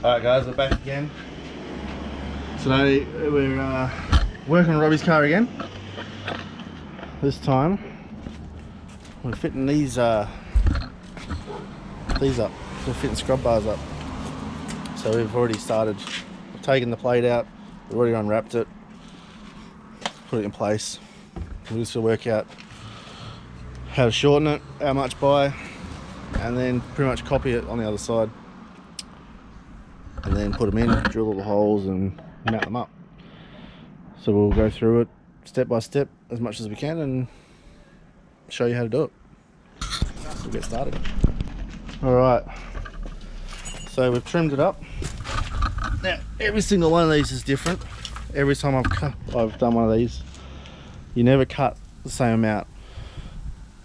Alright guys, we're back again. Today we're working on Robbie's car again. This time we're fitting these up. We're fitting scrub bars up. So we've already started. We've taken the plate out, we've already unwrapped it, put it in place. We're just gonna work out how to shorten it, how much by, and then pretty much copy it on the other side. And then put them in, drill all the holes and mount them up. So we'll go through it step by step as much as we can and show you how to do it. So we'll get started. Alright, so we've trimmed it up. Now every single one of these is different. Every time I've done one of these, you never cut the same amount,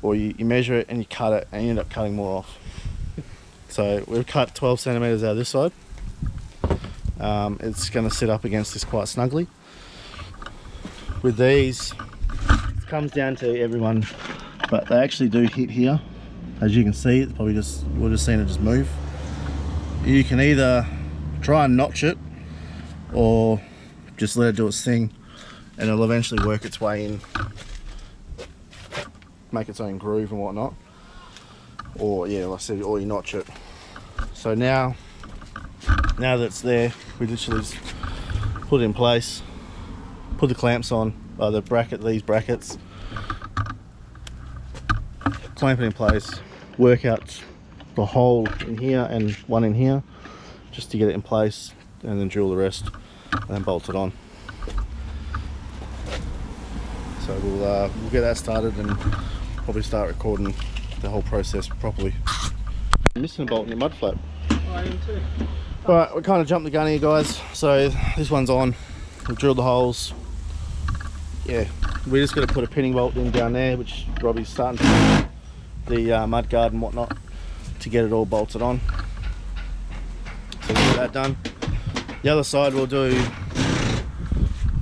or you measure it and you cut it and you end up cutting more off. So we've cut 12 centimeters out of this side. It's going to sit up against this quite snugly. With these, it comes down to everyone, but they actually do hit here. As you can see, it's probably we're just seeing it just move. You can either try and notch it, or just let it do its thing, and it'll eventually work its way in, make its own groove and whatnot. Or yeah, like I said, or you notch it. So now that it's there, we literally just put it in place, put the clamps on, these brackets, clamp it in place, work out the hole in here and one in here, just to get it in place, and then drill the rest, and then bolt it on. So we'll get that started and probably start recording the whole process properly. I'm missing a bolt in your mud flap. Oh, I am too. Alright, we kind of jumped the gun here guys, so this one's on. We've drilled the holes. Yeah, we're just going to put a pinning bolt in down there, which Robbie's starting to do, the mud guard and whatnot, to get it all bolted on. So we'll get that done. The other side we'll do,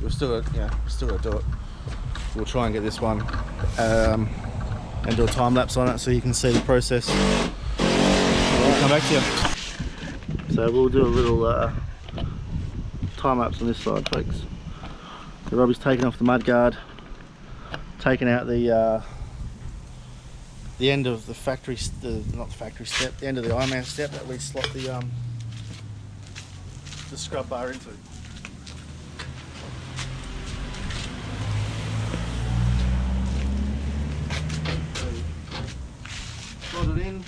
we're still going to do it. We'll try and get this one and do a time lapse on it so you can see the process. We'll come back to you. So we'll do a little time lapse on this side, folks. So Robbie's taken off the mud guard, taken out the end of the factory, not the factory step, the end of the Ironman step that we slot the scrub bar into. So, slot it in.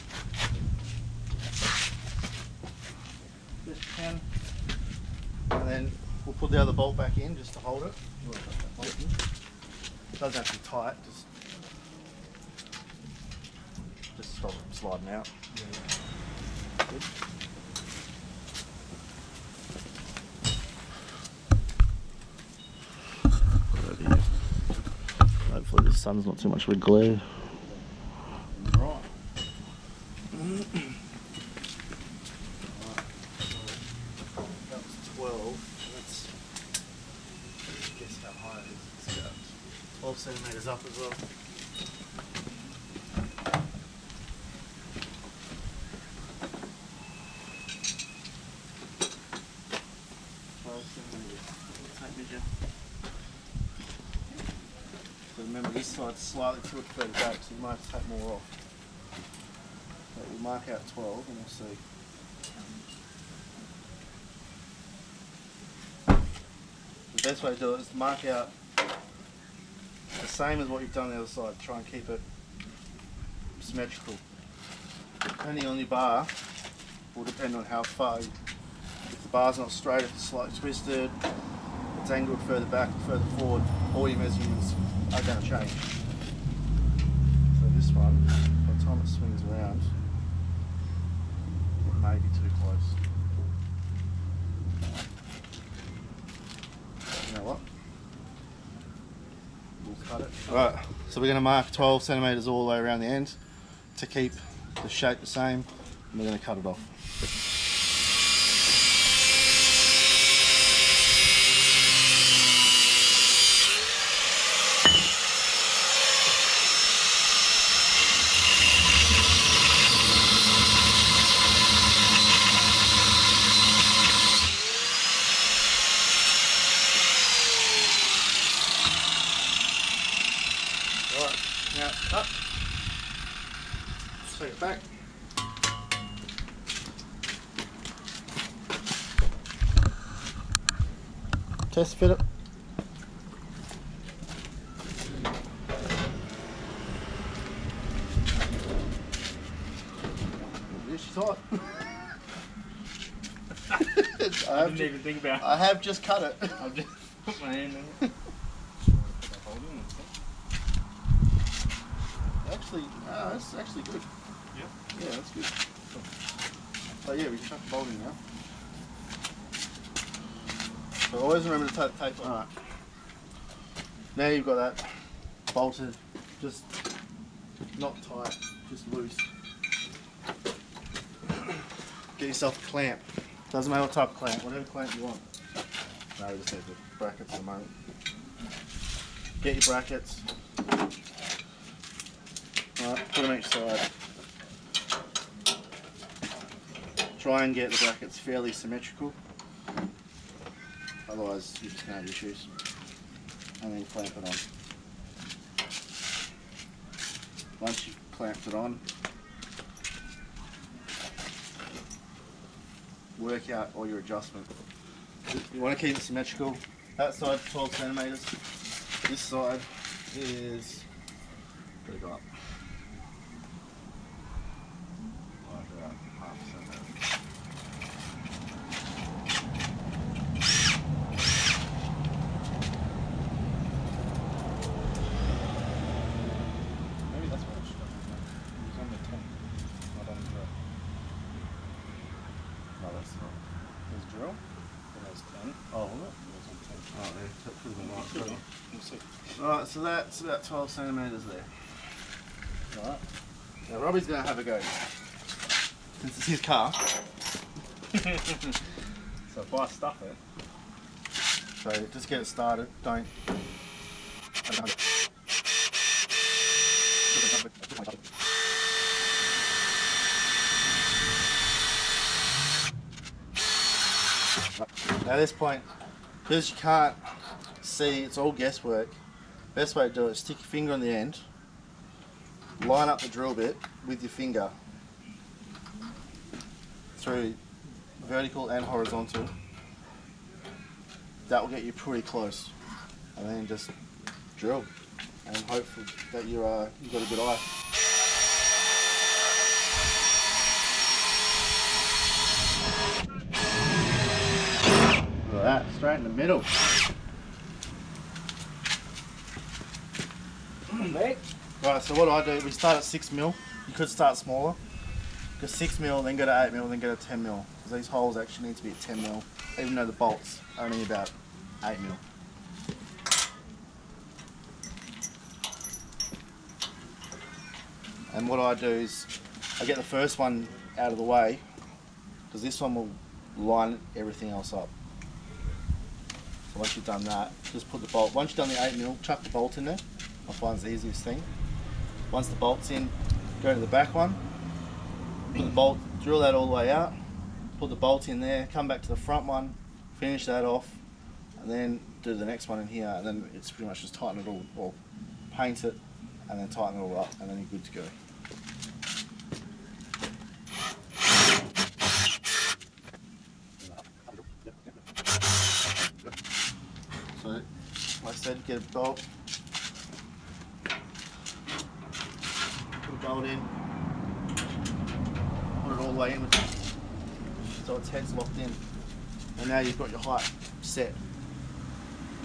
And then we'll put the other bolt back in just to hold it. It doesn't have to be tight, just stop it from sliding out. Good. Put it over here. Hopefully the sun's not too much of a glare. Right. That was 12. Let's guess how high it is. It's about 12 centimeters up as well. So remember, this side's slightly tilted further back, so you might have to take more off. But we'll mark out 12 and we'll see. The best way to do it is to mark out the same as what you've done on the other side. Try and keep it symmetrical. Depending on your bar, will depend on how far. If the bar's not straight, if it's slightly twisted, it's angled further back or further forward, all your measurements are going to change. So this one, by the time it swings around, it may be too close. You know what? We'll cut it. Right, so we're going to mark 12 centimeters all the way around the end to keep the shape the same, and we're going to cut it off. Alright, now up. Let's take it back. Test fit it. She's hot. I didn't even think about it. I have just cut it. I've just put my hand in it. Actually, that's actually good. Yeah? Yeah, that's good. So yeah, we chuck the bolt in now. So always remember to take the tape on. Alright. Now you've got that bolted, just not tight, just loose. Get yourself a clamp. Doesn't matter what type of clamp, whatever clamp you want. No, we just need the brackets at the moment. Get your brackets. Alright, put them each side. Try and get the brackets fairly symmetrical. Otherwise, you're just going to have issues. And then clamp it on. Once you've clamped it on, work out all your adjustment. You want to keep it symmetrical. That side 12 centimeters. This side is pretty good. Like about half a centimeter. Maybe that's what I should have done. It was on the 10, not on the drill. No, that's not. There's drill, then there's 10. Oh, was it? It was on 10. Oh, there. That could have been right. Could be. We'll see. Alright, so that's about 12 centimetres there. Alright. Now Robbie's going to have a go. Since it's his car. So if I stuff it, So just get it started. Don't. Now at this point, because you can't see, it's all guesswork. Best way to do it is stick your finger on the end, line up the drill bit with your finger through vertical and horizontal. That will get you pretty close, and then just drill, and hopefully that you've got a good eye. Look at that, straight in the middle. Right, so what I do, we start at 6mm. You could start smaller. Go 6mm, then go to 8mm, then go to 10mm. Because these holes actually need to be at 10mm, even though the bolt's only about 8mm. And what I do is, I get the first one out of the way, because this one will line everything else up. So once you've done that, just put the bolt, once you've done the 8mm, chuck the bolt in there. I find it's the easiest thing. Once the bolt's in, go to the back one, put the bolt, drill that all the way out, put the bolt in there, come back to the front one, finish that off, and then do the next one in here, and then it's pretty much just tighten it all, or paint it, and then tighten it all up, and then you're good to go. So, like I said, get a bolt, put a bolt in, put it all the way in with it, so its head's locked in, and now you've got your height set.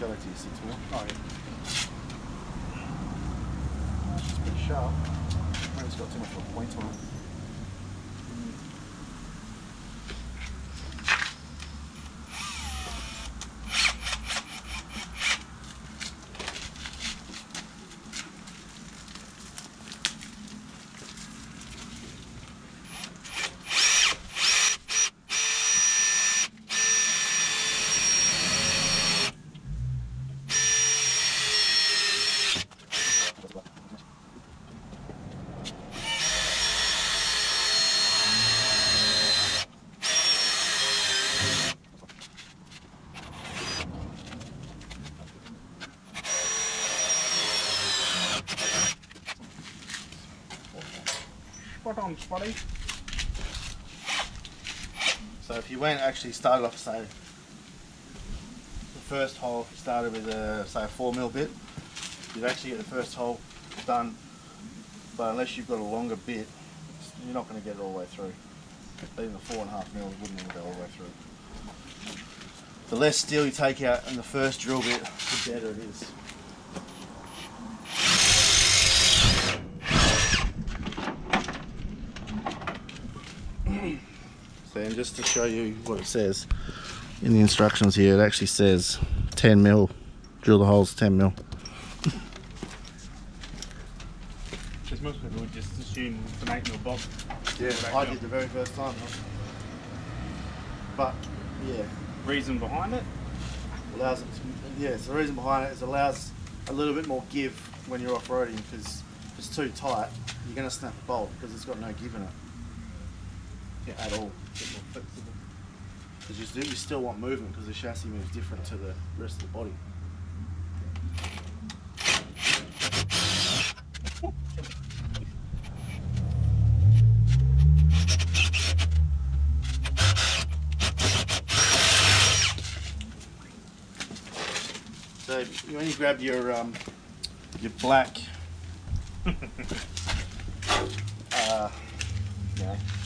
Go back to your 6mm. Oh yeah. It's pretty sharp. Maybe it's got too much of a point on it. Spot on, Spotty. So if you went actually started off, say, the first hole started with a, say, a 4mm bit, you'd actually get the first hole done, but unless you've got a longer bit, you're not going to get it all the way through. Even the 4.5mm wouldn't even go all the way through. The less steel you take out in the first drill bit, the better it is. So, and just to show you what it says in the instructions here, it actually says 10mm, drill the holes 10mm. Because most people would just assume it's an 8mm bob. Yeah, I did the very first time. But yeah, Reason behind it? allows it to, yeah, so the reason behind it is it allows a little bit more give when you're off-roading, because if it's too tight, you're going to snap a bolt because it's got no give in it. Yeah, at all. Because you still want movement because the chassis moves different to the rest of the body. So when you grab your black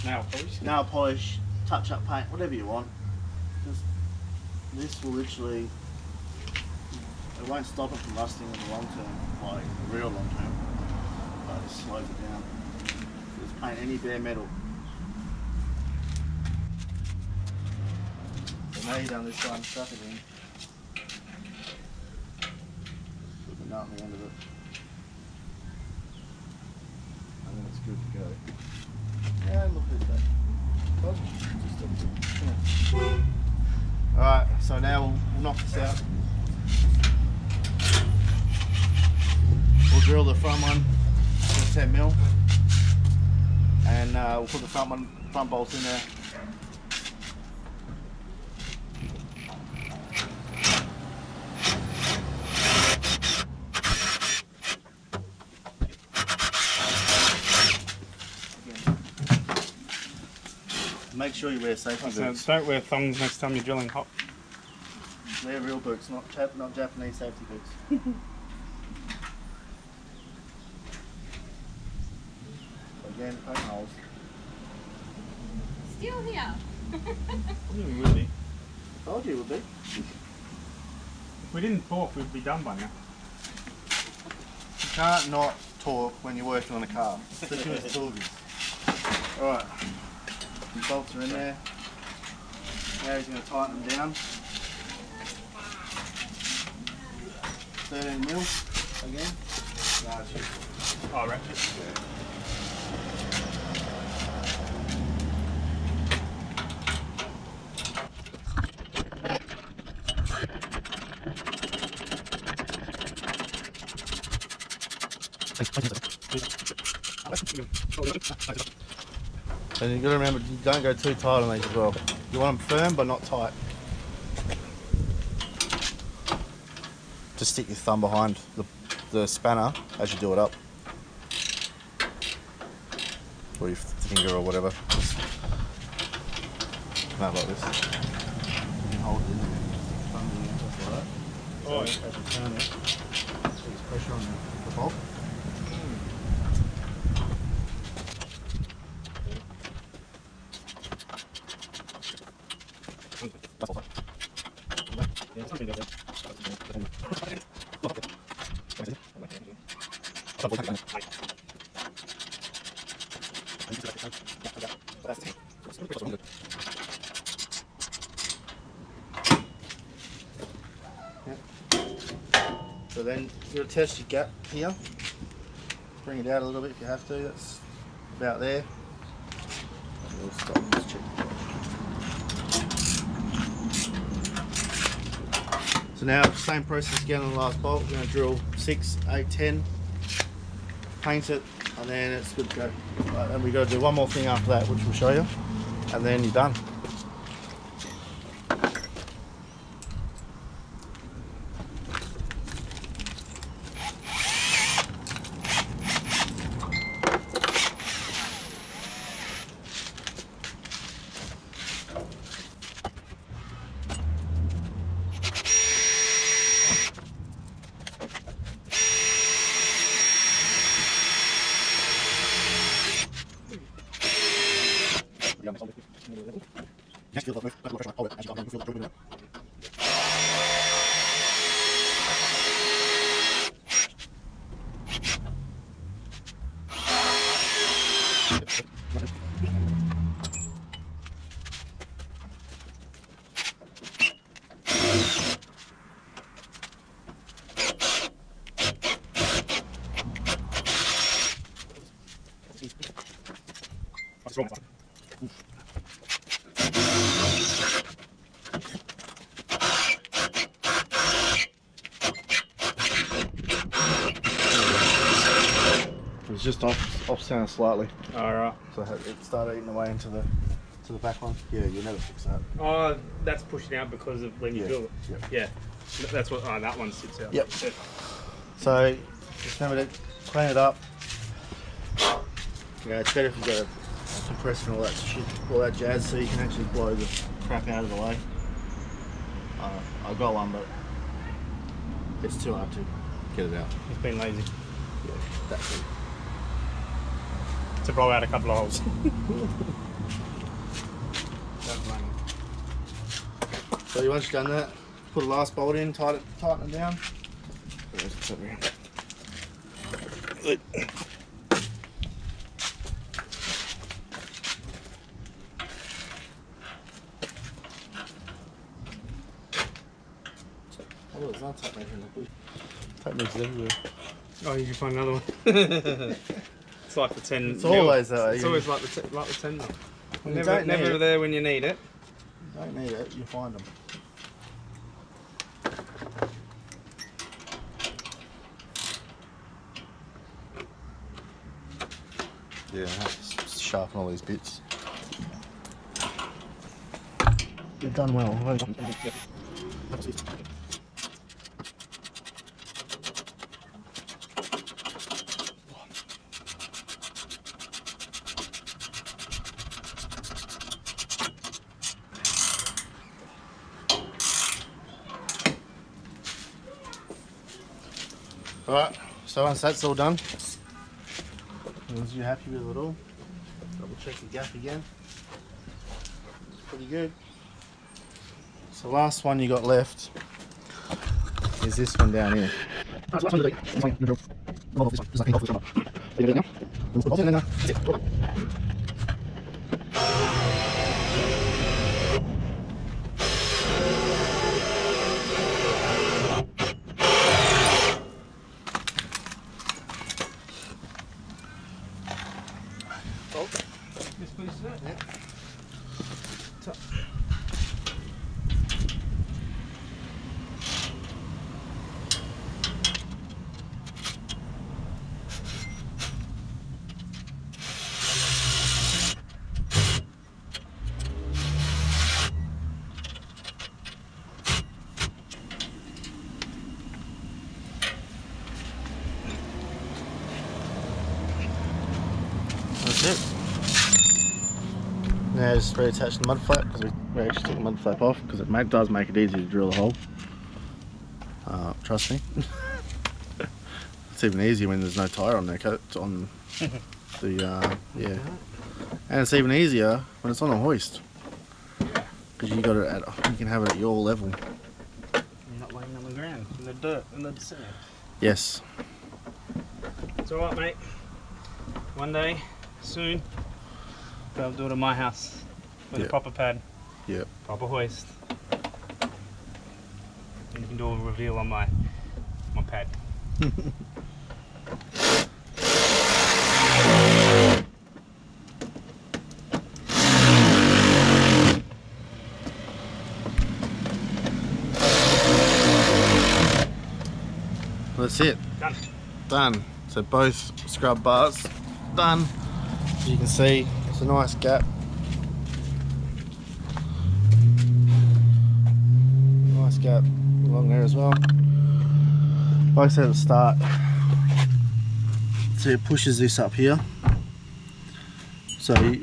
nail polish, touch-up paint, whatever you want, this will literally, it won't stop it from rusting in the long term, like the real long term, but it slows it down. Just paint any bare metal. So now you've done this side, stuff it in. Put the nut on the end of it. And then it's good to go. Yeah, look at that. Alright, so now we'll knock this out. We'll drill the front one with 10mm, and we'll put the front bolts in there. Make sure you wear safety boots. Don't wear thongs next time you're drilling hot. They're real boots, not Japanese safety boots. Again, poke holes. Still here. You would be. I told you it would be. If we didn't talk, we'd be done by now. You can't not talk when you're working on a car, especially with talkies. Alright, the bolts are in there. Now he's going to tighten them down. 13mm again. No, it's useful. Oh, right. And you've got to remember, you don't go too tight on these as well. You want them firm but not tight. Just stick your thumb behind the spanner as you do it up. Or your finger or whatever. Just like this. You can hold it in there. Thumb in there, just like that. Oh, So as you turn it, there's pressure on the bolt. So then you'll test your gap here. Bring it out a little bit if you have to. That's about there. And we'll stop and just check. So now, same process again on the last bolt. We're going to drill 6, 8, 10, paint it, and then it's good to go. Right, and we've got to do one more thing after that, which we'll show you, and then you're done. It's just off center slightly, Alright. so it started eating away into the back one. Yeah, you'll never fix that. Oh, that's pushing out because of when you Yeah. build it. Yep. Yeah. That's what. Oh, that one sits out. Yep. Yeah. So just remember to clean it up. Yeah, it's better if you've got a compressor and all that shit, all that jazz, so you can actually blow the crap out of the way. I've got one, but it's too hard to get it out. It's been lazy Yeah, that's it. to blow out a couple of holes. Don't blame me. So once you've done that, put the last bolt in, tighten it down. Good. Oh, there's not tape measure in the bush. Tape measures everywhere. Oh, you can find another one. It's like the 10. It's always that way. It's always like the 10 mil. When you Never, don't need never it. there when you need it. You don't need it, you find them. Yeah, I have to sharpen all these bits. You've done well. Alright, so once that's all done, once you're happy with it all, double check the gap again. It's pretty good. So last one you got left is this one down here. Yes, please, sir. Yeah. That's it. Now just reattach the mud flap, because we actually took the mud flap off because it does make it easy to drill a hole. Trust me. It's even easier when there's no tyre on there, on the yeah, and it's even easier when it's on a hoist because you got it at, you can have it at your level. You're not laying on the ground in the dirt and the sand. Yes. It's alright, mate. One day, soon, I'll do it at my house with a Yep. proper pad, Yep. proper hoist. And you can do a reveal on my pad. That's it. Done. Done. So both scrub bars done. As you can see, it's a nice gap. Nice gap along there as well. Like I said at the start, so it pushes this up here. So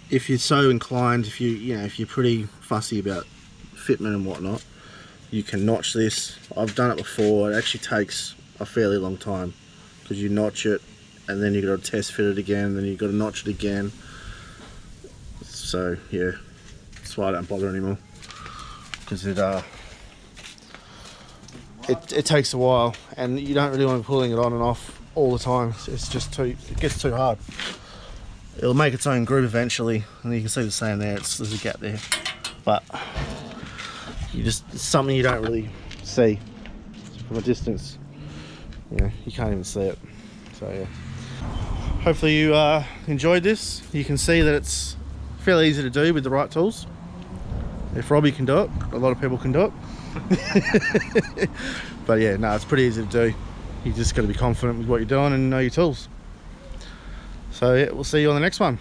if you're so inclined, if you're pretty fussy about fitment and whatnot, you can notch this. I've done it before. It actually takes a fairly long time because you notch it and then you've got to test fit it again, then you've got to notch it again. So yeah, that's why I don't bother anymore, because it takes a while, and you don't really want to be pulling it on and off all the time. It's just it gets too hard. It'll make its own groove eventually, and you can see the same there. There's a gap there, but it's something you don't really see from a distance. You know, you can't even see it. So yeah, hopefully you enjoyed this. You can see that it's fairly easy to do with the right tools. If Robbie can do it, a lot of people can do it. But yeah, no, it's pretty easy to do. You just got to be confident with what you're doing and know your tools. So yeah, we'll see you on the next one.